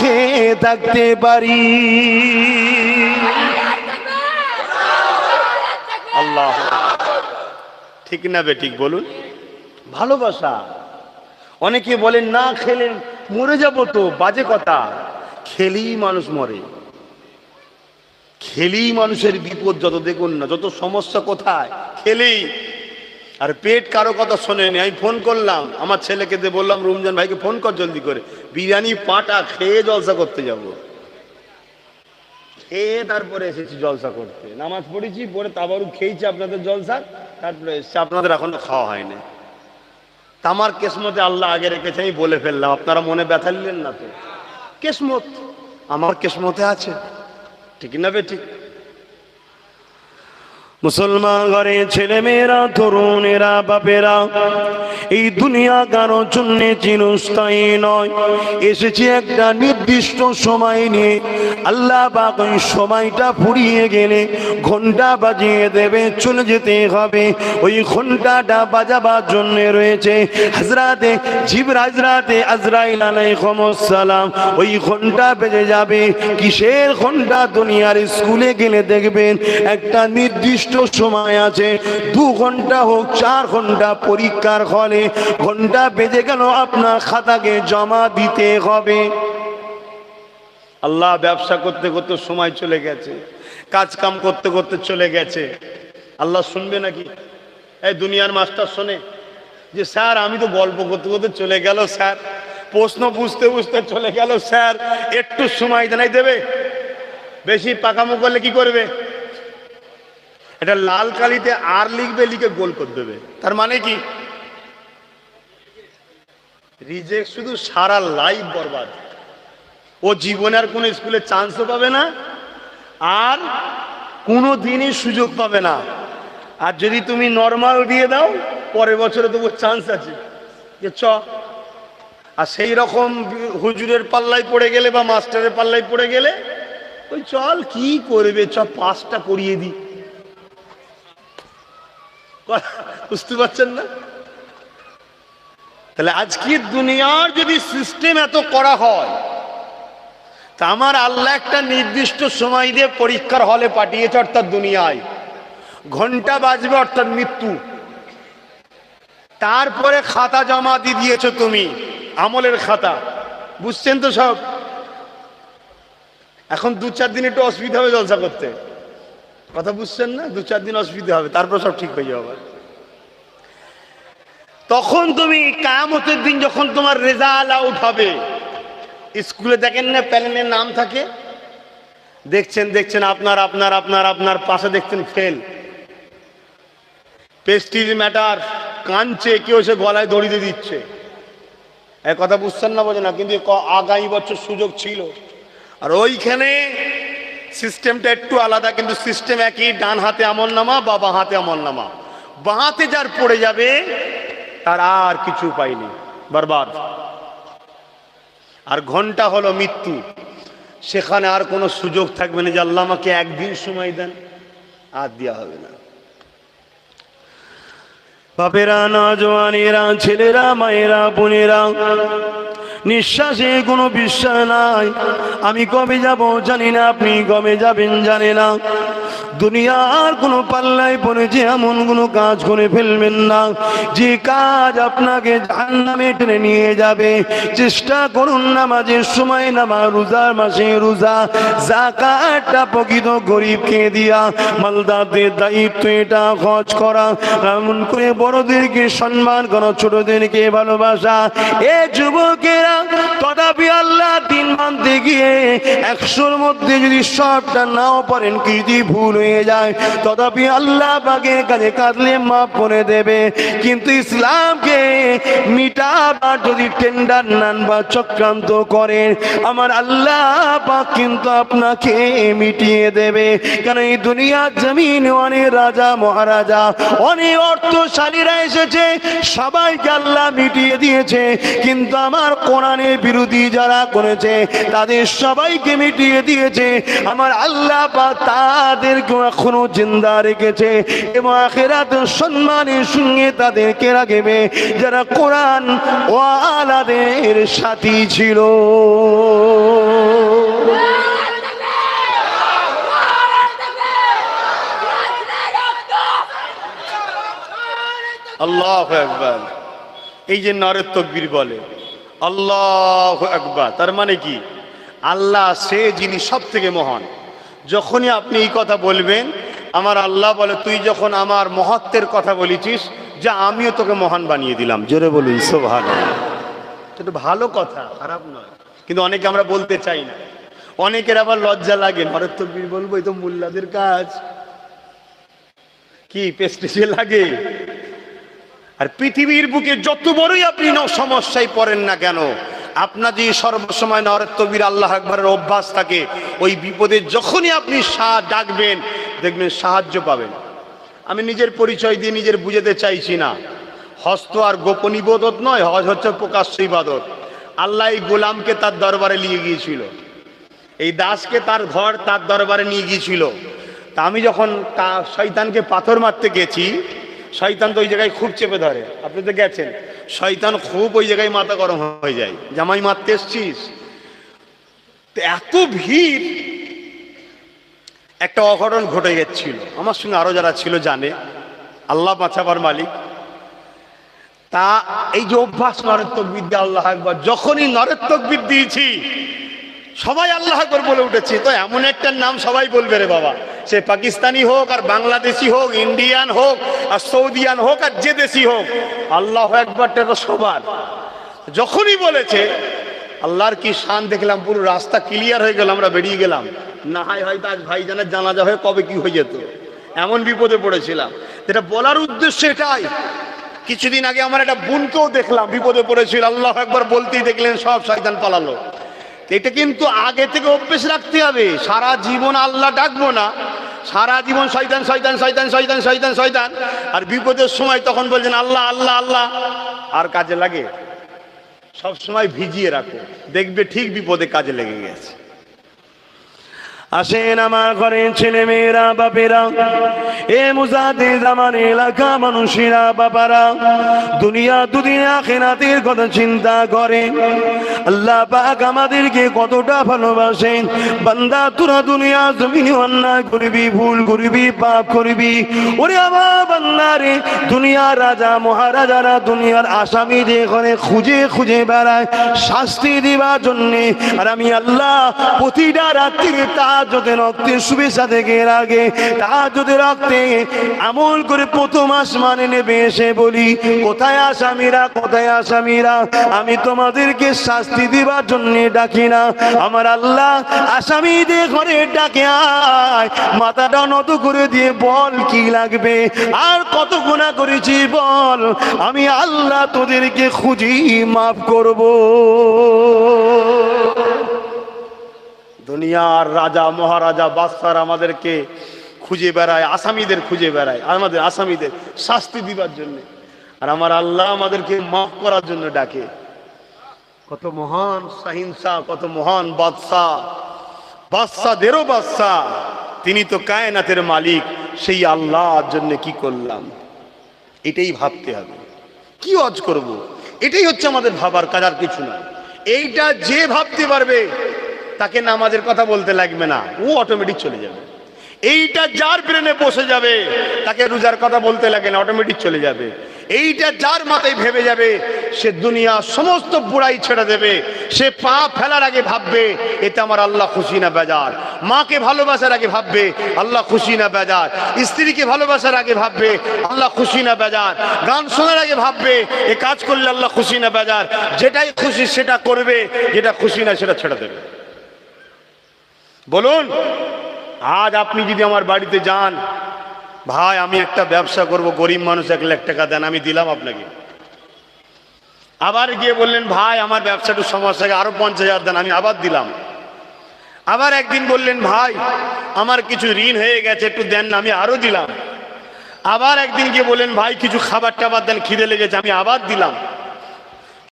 খেয়ে থাকতে পারি। আল্লাহ, ঠিক না বেঠিক বলুন? ভালোবাসা। অনেকে বলেন না খেলে মরে যাবো, তো বাজে কথা। খেলেই মানুষ মরে, খেলেই মানুষের বিপদ যত দেখুন না, যত সমস্যা কোথায়? খেলেই। আর পেট কারো কথা শোনেনি। আমি ফোন করলাম আমার ছেলেকে দিয়ে, বললাম রমজান ভাইকে ফোন কর জলদি করে, বিরিয়ানি পাটা খেয়ে জলসা করতে যাব। খেয়ে তারপরে এসেছি জলসা করতে, নামাজ পড়েছি, পড়ে তাবারু খেয়েছি আপনাদের জলসা, তারপরে এসেছি। আপনাদের এখনো খাওয়া হয়নি। আমার কিসমতে আল্লাহ আগে রেখেছে, আমি বলে ফেললাম, আপনারা মনে ব্যথা নিলেন না তো? কিসমত আমার কিসমতে আছে, ঠিক না বেঠিক? মুসলমান ঘরে ছেলে মেয়েরা, তরুণেরা, বাপেরা, এই দুনিয়া কারোর জন্য চিরস্থায়ী নয়। এসেছি একটা নির্দিষ্ট সময় নিয়ে। আল্লাহ পাক ওই সময়টা ফুরিয়ে গেলে ঘন্টা বাজিয়ে দেবে, চলে যেতে হবে। ওই ঘন্টাটা বাজাবার জন্য রয়েছে হযরতে জিবরাইল, হযরতে আজরাইল আলাইহিস সালাম। ওই ঘন্টা বেজে যাবে। কিসের ঘন্টা? দুনিয়ার স্কুলে গেলে দেখবেন একটা নির্দিষ্ট সময় আছে, 2 ঘন্টা হোক 4 ঘন্টা পরীক্ষার হলে ঘন্টা বেজে গেল, আপনার খাতাকে জমা দিতে হবে। আল্লাহ ব্যবসা করতে করতে সময় চলে গেছে, কাজ কাম করতে করতে চলে গেছে। আল্লাহ শুনবে নাকি? এই দুনিয়ার মাস্টার শোনে যে স্যার আমি তো গল্প করতে করতে চলে গেল, স্যার প্রশ্ন বুঝতে বুঝতে চলে গেল, স্যার একটু সময় দেনাই দেবে? বেশি পাকামো করলে কি করবে? এটা লাল কালিতে আর লিখবে, লিখে গোল করে দেবে। তার মানে কি? রিজেক্ট। শুধু সারা লাইফ বরবাদ। ও জীবনে আর কোনো স্কুলে চান্সও পাবে না, আর কোনো দিনই সুযোগ পাবে না। আর যদি তুমি নর্মাল দিয়ে দাও, পরের বছরে তবু চান্স আছে যে চ। আর সেই রকম হুজুরের পাল্লায় পড়ে গেলে বা মাস্টারের পাল্লায় পড়ে গেলে ওই চল কি করবে, চ পাসটা করিয়ে দিই। বুঝতে পারছেন না? তাহলে আজকে দুনিয়ার যদি সিস্টেম এত করা হয়, তা আমার আল্লাহ একটা নির্দিষ্ট সময় দিয়ে পরীক্ষার হলে পাঠিয়েছে, অর্থাৎ দুনিয়ায় ঘন্টা বাজবে, অর্থাৎ মৃত্যু। তারপরে খাতা জমা দিয়ে দিয়েছো তুমি, আমলের খাতা। বুঝছেন তো সব? এখন 2-4 দিন একটু অসুবিধা হবে জলসা করতে, কথা বুঝছেন না? 2-4 দিন অসুবিধা হবে, তারপর সব ঠিক হয়ে যাবে। তখন তুমি কিয়ামতের দিন যখন তোমার রেজাল্ট আউট হবে, স্কুলে দেখেন না প্যানেলের নাম থাকে, দেখছেন আপনার আপনার আপনার আপনার পাশে দেখছেন ফেল। প্রেস্টিজ ম্যাটার, কাঁদছে কেউ, সে গলায় দড়ি দিয়ে দিচ্ছে। এই কথা বুঝছেন না? বোঝে না, কিন্তু আগামী বছর সুযোগ ছিল। আর ওইখানে সিস্টেমটা একটু আলাদা, কিন্তু সিস্টেম একই। ডান হাতে আমলনামা বা বাঁ হাতে আমলনামা। বাঁ হাতে যার পড়ে যাবে তার আর কিছু পাইনি, বরবাদ। আর ঘন্টা হলো মৃত্যু, সেখানে আর কোনো সুযোগ থাকবে না যে আল্লাহ আমাকে একদিন সময় দেন, আর দেওয়া হবে না। বাপেরা, নওজওয়ানেরা, ছেলেরা, মায়েরা, বোনেরা, নিঃশ্বাসে কোনো বিশ্বাস নাই। আমি কবে যাব জানি না, আপনি কবে যাবেন জানি না। দুনিয়ার কোনো পাল্লায় পড়েছে এমন কোনো কাজ করে ফেলবেন না যে কাজ আপনাকে জাহান্নামে টেনে নিয়ে যাবে। চেষ্টা করুন নামাজের সময় নামাজ, রোজার মাসে রোজা, যাকাতটা প্রকৃত গরিবকে দিয়া, মালদারদের দায়িত্ব এটা খরচ করা, এমন করে বড়দেরকে সম্মান করা, ছোটদেরকে ভালোবাসা। এ যুবকেরা, তথাপি আল্লাহ দিন মানতে গিয়ে 100-র মধ্যে যদি সবটা নাও পারেন, কিছু ভুল হয়ে যায়, তথাপি আল্লাহ পাকের কাছে কাঁদলে মাফ করে দেবে। কিন্তু ইসলামকে মিটাবার যদি টেন্ডার নেন বা চক্রান্ত করেন, আমার আল্লাহ পাক কিন্তু আপনাকে মিটিয়ে দেবে। কারণ এই দুনিয়ার জমিনে অনেক রাজা মহারাজা, অনেক অর্থশালীরা এসেছে, সবাইকে আল্লাহ মিটিয়ে দিয়েছে। কিন্তু আমার কোরআনের বিরোধী যারা করেছে, তাদের সবাইকে মিটিয়ে দিয়েছে। আমার আল্লাহ পাক তাদেরকে এখনো জিন্দা রেখেছে এবং আখিরাত সম্মানের সঙ্গে তাদেরকে রাখবে যারা কোরআন ওয়ালাদের সাথী ছিল। আল্লাহু আকবার। এই যে নারে তাকবীর বলে আল্লাহু আকবার, তার মানে কি? আল্লাহ সে যিনি সব থেকে মহান। যখনই আপনি এই কথা বলবেন, আমার আল্লাহ বলে তুই যখন আমার মহত্বের কথা বলেছিস, যা আমিও তোকে মহান বানিয়ে দিলাম। জোরে বলুন সুবহানাল্লাহ। এটা ভালো কথা, খারাপ নয়, কিন্তু অনেকে আমরা বলতে চাই না। অনেকের আবার লজ্জা লাগে, নারে তাকবীর বলবো, এই তো মোল্লাদের কাজ, কি পেস্টেজে লাগে। আর পৃথিবীর বুকে যত বড়ই আপনি সমস্যায় পড়েন না কেন, আপনার যে সর্বসময় নারে তাকবীর আল্লাহু আকবারের অভ্যাস থাকে, ওই বিপদে যখনই আপনি ডাকবেন দেখবেন সাহায্য পাবেন। আমি নিজের পরিচয় দিয়ে নিজের বুঝাতে চাইছি না। হজ তো আর গোপন ইবাদত নয়, হজ হচ্ছে প্রকাশ্য ইবাদত। আল্লাহ এই গোলামকে তার দরবারে নিয়ে গিয়েছিল, এই দাসকে তার ঘর তার দরবারে নিয়ে গিয়েছিল। তা আমি যখন শয়তানকে পাথর মারতে গেছি, শয়তান তো ওই জায়গায় খুব চেপে ধরে, আপনি তো গেছেন, শয়তান খুব ওই জায়গায় মাথা গরম হয়ে যায়, জামাই মারতে এসছিস। এত ভিড়, একটা অঘটন ঘটে গেছিল। আমার সঙ্গে আরো যারা ছিল জানে, আল্লাহ বাঁচাবার মালিক। তা এই যে অভ্যাস নারে তাকবীর দিয়ে আল্লাহু আকবার, যখনই নারে তাকবীর দিয়েছি সবাই আল্লাহু আকবার বলে উঠেছে। তো এমন একটা নাম সবাই বলবে রে বাবা, সে পাকিস্তানি হোক আর বাংলাদেশি হোক, ইন্ডিয়ান হোক আর সৌদিয়ান হোক আর যে দেশি হোক, আল্লাহু আকবারটা তো সবার। যখনই বলেছে, আল্লাহর কি শান দেখলাম, পুরো রাস্তা ক্লিয়ার হয়ে গেল, আমরা বেরিয়ে গেলাম। না হয় হয়তো আজ ভাইজানের জানাজা হয়ে কবে কি হয়ে যেত, এমন বিপদে পড়েছিলাম। এটা বলার উদ্দেশ্য এটাই। কিছুদিন আগে আমার একটা বোনকেও দেখলাম বিপদে পড়েছিল, আল্লাহু আকবার বলতেই দেখলেন সব শয়তান পালালো। এটা কিন্তু আগে থেকে অভ্যেস রাখতে হবে। সারা জীবন আল্লাহ ডাকবো না, সারা জীবন শয়তান শয়তান শয়তান শয়তান শয়তান শয়তান, আর বিপদের সময় তখন বলছেন আল্লাহ আল্লাহ আল্লাহ, আর কাজে লাগে? সব সময় ভিজিয়ে রাখো, দেখবে ঠিক বিপদে কাজে লেগে গেছে। আসেন আমার ঘরের ছেলে মেয়েরা, বাপেরা, এ মুজাদ্দিদ জামান এলাকা মানুষেরা, বাবারা, দুনিয়া দুদিন আখিরাতের কথা চিন্তা করে। আল্লাহ পাক আমাদেরকে কতটা ভালোবাসেন। বান্দা তোরা দুনিয়া জমিনে অন্যায় করবি, ভুল করবি, পাপ করবি, ওরে আমার বান্দা রে, দুনিয়ার রাজা মহারাজারা দুনিয়ার আসামিদের ঘরে খুঁজে খুঁজে বেড়ায় শাস্তি দিবার জন্যে। আর আমি আল্লাহ প্রতিটা রাত্রিরে তাহাজ্জুদের রক্তে শুভেচ্ছা থেকে আগে তাহাজ্জুদের রক্তে আমল করে প্রথম আসমানে নেমে এসে বলি, কোথায় আসামিরা, কোথায় আসামিরা? আমি তোমাদেরকে শাস্তি দিবার জন্য ডাকি না, আমার আল্লাহ আসামিদের ঘরে ডাকে আয়, মাথাটা নত করে দিয়ে বল কি লাগবে, আর কত গুনাহ করেছি বল, আমি আল্লাহ তোদেরকে খুঁজি মাফ করব। দুনিয়ার রাজা মহারাজা বাদশার আমাদেরকে খুঁজে বেড়ায়, আসামিদের খুঁজে বেড়ায়, আমাদের আসামিদের শাস্তি দিবার জন্য, আর আমার আল্লাহ আমাদেরকে মাফ করার জন্য ডাকে। কত মহান সাহিংসা, কত মহান বাদশাহ, বাদশাদেরও বাদশাহ, তিনি তো কায়নাতের মালিক। সেই আল্লাহর জন্য কি করলাম, এটাই ভাবতে হবে। কি ওয়াজ করব, এটাই হচ্ছে আমাদের ভাবার কাজ, আর কিছু না। এইটা যে ভাবতে পারবে তাকে নামাজের কথা বলতে লাগবে না, ও অটোমেটিক চলে যাবে। এইটা যার ব্রেনে বসে যাবে তাকে রোজার কথা বলতে লাগে না, অটোমেটিক চলে যাবে। এইটা যার মাথায় ভেবে যাবে সে দুনিয়া সমস্ত বুড়াই ছেড়ে দেবে। সে পা ফেলার আগে ভাববে এতে আমার আল্লাহ খুশি না বেজার। মাকে ভালোবাসার আগে ভাববে আল্লাহ খুশি না বেজার। স্ত্রীকে ভালোবাসার আগে ভাববে আল্লাহ খুশি না বেজার। গান শোনার আগে ভাববে এ কাজ করলে আল্লাহ খুশি না বেজার। যেটাই খুশি সেটা করবে, যেটা খুশি না সেটা ছেড়ে দেবে। বলুন, আজ আপনি যদি আমার বাড়িতে যান, ভাই আমি একটা ব্যবসা করব, গরিব মানুষ 1 লাখ টাকা দেন, আমি দিলাম আপনাকে। আবার গিয়ে বললেন ভাই আমার ব্যবসাটা সমস্যা, আরো 50,000 দেন, আমি আবার দিলাম। আবার একদিন বললেন ভাই আমার কিছু ঋণ হয়ে গেছে, একটু দেন না, আমি আরো দিলাম। আবার একদিন গিয়ে বললেন ভাই কিছু খাবার টাবার দেন, খিদে লেগেছে, আমি আবার দিলাম।